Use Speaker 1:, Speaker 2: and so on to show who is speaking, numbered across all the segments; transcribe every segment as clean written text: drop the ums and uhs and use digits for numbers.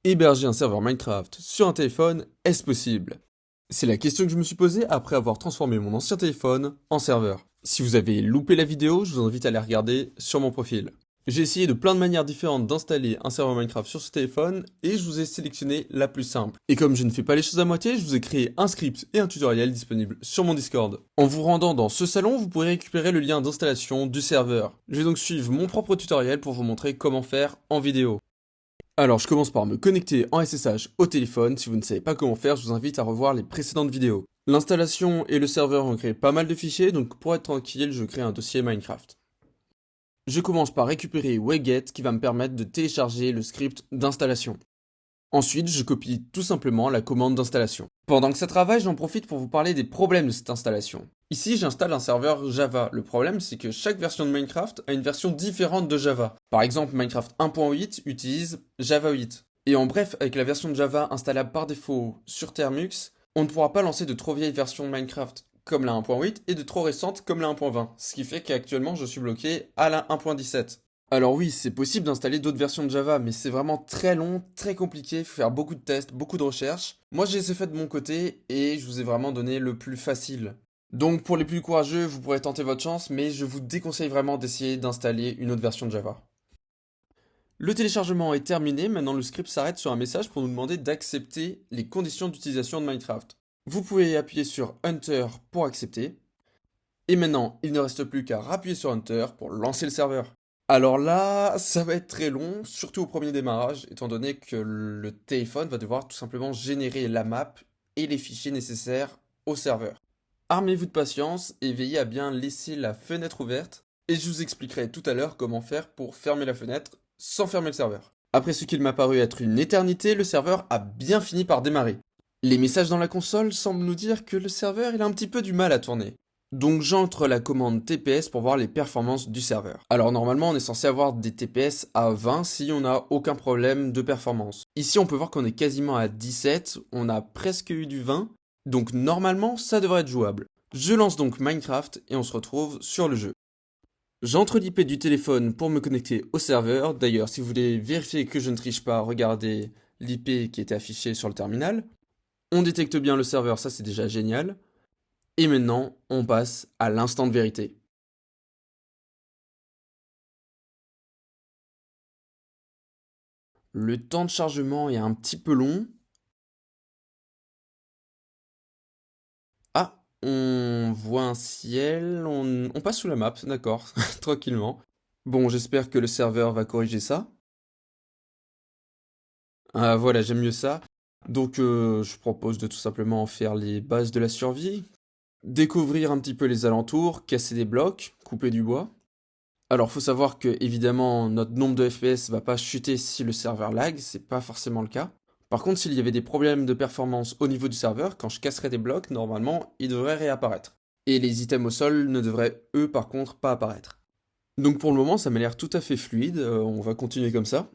Speaker 1: Héberger un serveur Minecraft sur un téléphone, est-ce possible? C'est la question que je me suis posée après avoir transformé mon ancien téléphone en serveur. Si vous avez loupé la vidéo, je vous invite à la regarder sur mon profil. J'ai essayé de plein de manières différentes d'installer un serveur Minecraft sur ce téléphone et je vous ai sélectionné la plus simple. Et comme je ne fais pas les choses à moitié, je vous ai créé un script et un tutoriel disponible sur mon Discord. En vous rendant dans ce salon, vous pourrez récupérer le lien d'installation du serveur. Je vais donc suivre mon propre tutoriel pour vous montrer comment faire en vidéo. Alors, je commence par me connecter en SSH au téléphone. Si vous ne savez pas comment faire, je vous invite à revoir les précédentes vidéos. L'installation et le serveur ont créé pas mal de fichiers, donc pour être tranquille, je crée un dossier Minecraft. Je commence par récupérer wget qui va me permettre de télécharger le script d'installation. Ensuite, je copie tout simplement la commande d'installation. Pendant que ça travaille, j'en profite pour vous parler des problèmes de cette installation. Ici, j'installe un serveur Java. Le problème, c'est que chaque version de Minecraft a une version différente de Java. Par exemple, Minecraft 1.8 utilise Java 8. Et en bref, avec la version de Java installable par défaut sur Termux, on ne pourra pas lancer de trop vieilles versions de Minecraft comme la 1.8 et de trop récentes comme la 1.20. Ce qui fait qu'actuellement, je suis bloqué à la 1.17. Alors oui, c'est possible d'installer d'autres versions de Java, mais c'est vraiment très long, très compliqué, il faut faire beaucoup de tests, beaucoup de recherches. Moi j'ai fait de mon côté et je vous ai vraiment donné le plus facile. Donc pour les plus courageux, vous pourrez tenter votre chance, mais je vous déconseille vraiment d'essayer d'installer une autre version de Java. Le téléchargement est terminé, maintenant le script s'arrête sur un message pour nous demander d'accepter les conditions d'utilisation de Minecraft. Vous pouvez appuyer sur Enter pour accepter. Et maintenant, il ne reste plus qu'à appuyer sur Enter pour lancer le serveur. Alors là, ça va être très long, surtout au premier démarrage, étant donné que le téléphone va devoir tout simplement générer la map et les fichiers nécessaires au serveur. Armez-vous de patience et veillez à bien laisser la fenêtre ouverte, et je vous expliquerai tout à l'heure comment faire pour fermer la fenêtre sans fermer le serveur. Après ce qu'il m'a paru être une éternité, le serveur a bien fini par démarrer. Les messages dans la console semblent nous dire que le serveur il a un petit peu du mal à tourner. Donc j'entre la commande TPS pour voir les performances du serveur. Alors normalement on est censé avoir des TPS à 20 si on n'a aucun problème de performance. Ici on peut voir qu'on est quasiment à 17, on a presque eu du 20, donc normalement ça devrait être jouable. Je lance donc Minecraft et on se retrouve sur le jeu. J'entre l'IP du téléphone pour me connecter au serveur. D'ailleurs si vous voulez vérifier que je ne triche pas, regardez l'IP qui était affiché sur le terminal. On détecte bien le serveur, ça c'est déjà génial. Et maintenant, on passe à l'instant de vérité. Le temps de chargement est un petit peu long. Ah, on voit un ciel, on passe sous la map, d'accord, tranquillement. Bon, j'espère que le serveur va corriger ça. Ah voilà, j'aime mieux ça. Donc je propose de tout simplement faire les bases de la survie, découvrir un petit peu les alentours, casser des blocs, couper du bois. Alors, faut savoir que, évidemment, notre nombre de FPS va pas chuter si le serveur lag, c'est pas forcément le cas. Par contre, s'il y avait des problèmes de performance au niveau du serveur, quand je casserais des blocs, normalement, ils devraient réapparaître. Et les items au sol ne devraient, eux, par contre, pas apparaître. Donc pour le moment, ça m'a l'air tout à fait fluide, on va continuer comme ça.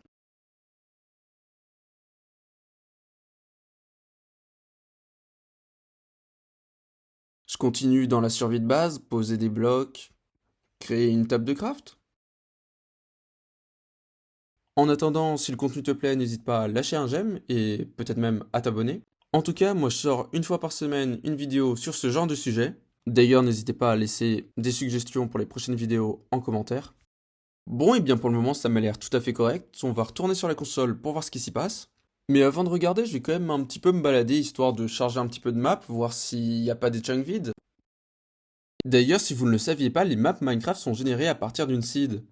Speaker 1: Je continue dans la survie de base, poser des blocs, créer une table de craft. En attendant, si le contenu te plaît, n'hésite pas à lâcher un j'aime et peut-être même à t'abonner. En tout cas, moi je sors une fois par semaine une vidéo sur ce genre de sujet. D'ailleurs, n'hésitez pas à laisser des suggestions pour les prochaines vidéos en commentaire. Bon, et bien pour le moment, ça m'a l'air tout à fait correct. On va retourner sur la console pour voir ce qui s'y passe. Mais avant de regarder, je vais quand même un petit peu me balader histoire de charger un petit peu de map, voir s'il n'y a pas des chunks vides. D'ailleurs, si vous ne le saviez pas, les maps Minecraft sont générées à partir d'une seed.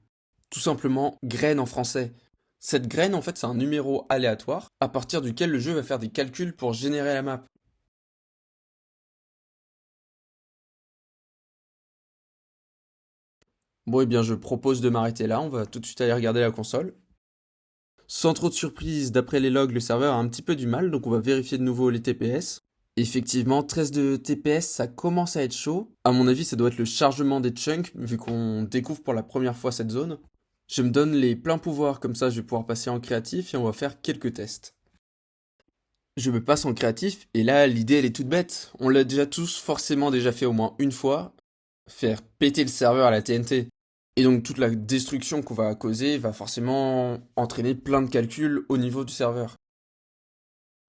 Speaker 1: Tout simplement, graine en français. Cette graine, en fait, c'est un numéro aléatoire à partir duquel le jeu va faire des calculs pour générer la map. Bon, et bien, je propose de m'arrêter là, on va tout de suite aller regarder la console. Sans trop de surprise, d'après les logs, le serveur a un petit peu du mal, donc on va vérifier de nouveau les TPS. Effectivement, 13 de TPS, ça commence à être chaud. À mon avis, ça doit être le chargement des chunks, vu qu'on découvre pour la première fois cette zone. Je me donne les pleins pouvoirs, comme ça je vais pouvoir passer en créatif et on va faire quelques tests. Je me passe en créatif et là l'idée elle est toute bête. On l'a déjà tous forcément déjà fait au moins une fois, faire péter le serveur à la TNT. Et donc toute la destruction qu'on va causer va forcément entraîner plein de calculs au niveau du serveur.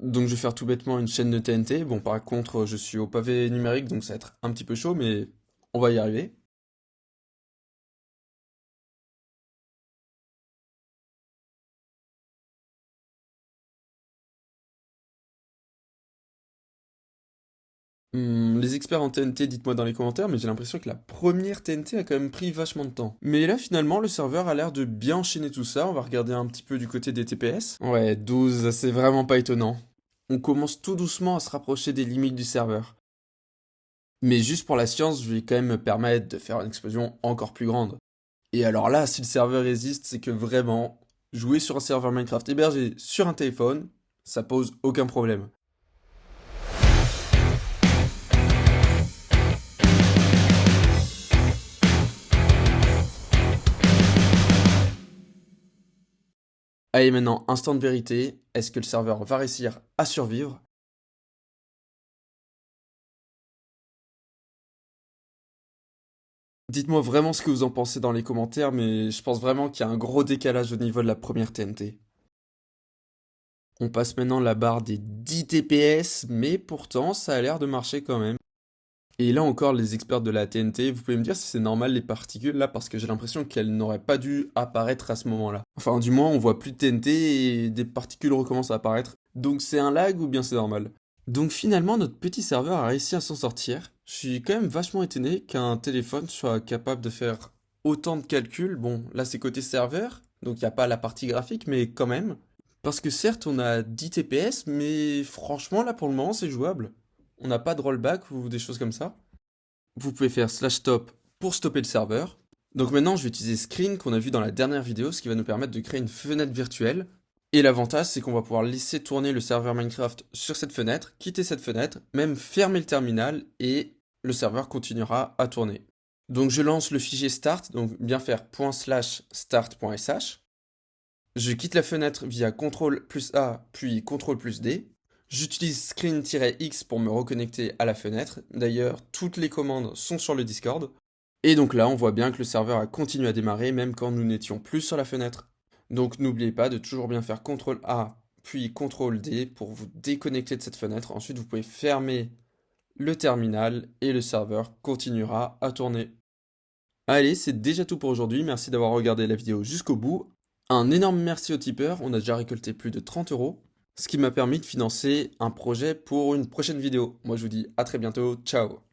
Speaker 1: Donc je vais faire tout bêtement une chaîne de TNT. Bon, par contre, je suis au pavé numérique, donc ça va être un petit peu chaud, mais on va y arriver. Les experts en TNT, dites-moi dans les commentaires, mais j'ai l'impression que la première TNT a quand même pris vachement de temps. Mais là, finalement, le serveur a l'air de bien enchaîner tout ça. On va regarder un petit peu du côté des TPS. Ouais, 12, c'est vraiment pas étonnant. On commence tout doucement à se rapprocher des limites du serveur. Mais juste pour la science, je vais quand même me permettre de faire une explosion encore plus grande. Et alors là, si le serveur résiste, c'est que vraiment, jouer sur un serveur Minecraft hébergé sur un téléphone, ça pose aucun problème. Allez, maintenant, instant de vérité, est-ce que le serveur va réussir à survivre? Dites-moi vraiment ce que vous en pensez dans les commentaires, mais je pense vraiment qu'il y a un gros décalage au niveau de la première TNT. On passe maintenant la barre des 10 TPS, mais pourtant ça a l'air de marcher quand même. Et là encore, les experts de la TNT, vous pouvez me dire si c'est normal les particules là, parce que j'ai l'impression qu'elles n'auraient pas dû apparaître à ce moment-là. Enfin, du moins, on voit plus de TNT et des particules recommencent à apparaître. Donc c'est un lag ou bien c'est normal? Donc finalement, notre petit serveur a réussi à s'en sortir. Je suis quand même vachement étonné qu'un téléphone soit capable de faire autant de calculs. Bon, là c'est côté serveur, donc il n'y a pas la partie graphique, mais quand même. Parce que certes, on a 10 TPS, mais franchement, là pour le moment, c'est jouable. On n'a pas de rollback ou des choses comme ça. Vous pouvez faire slash stop pour stopper le serveur. Donc maintenant, je vais utiliser Screen qu'on a vu dans la dernière vidéo, ce qui va nous permettre de créer une fenêtre virtuelle. Et l'avantage, c'est qu'on va pouvoir laisser tourner le serveur Minecraft sur cette fenêtre, quitter cette fenêtre, même fermer le terminal et le serveur continuera à tourner. Donc je lance le fichier start, donc bien faire ./start.sh. Je quitte la fenêtre via CTRL plus A puis CTRL plus D. J'utilise screen-x pour me reconnecter à la fenêtre. D'ailleurs, toutes les commandes sont sur le Discord. Et donc là, on voit bien que le serveur a continué à démarrer même quand nous n'étions plus sur la fenêtre. Donc n'oubliez pas de toujours bien faire CTRL A puis CTRL D pour vous déconnecter de cette fenêtre. Ensuite, vous pouvez fermer le terminal et le serveur continuera à tourner. Allez, c'est déjà tout pour aujourd'hui. Merci d'avoir regardé la vidéo jusqu'au bout. Un énorme merci aux tipeurs. On a déjà récolté plus de 30 euros, ce qui m'a permis de financer un projet pour une prochaine vidéo. Moi, je vous dis à très bientôt. Ciao!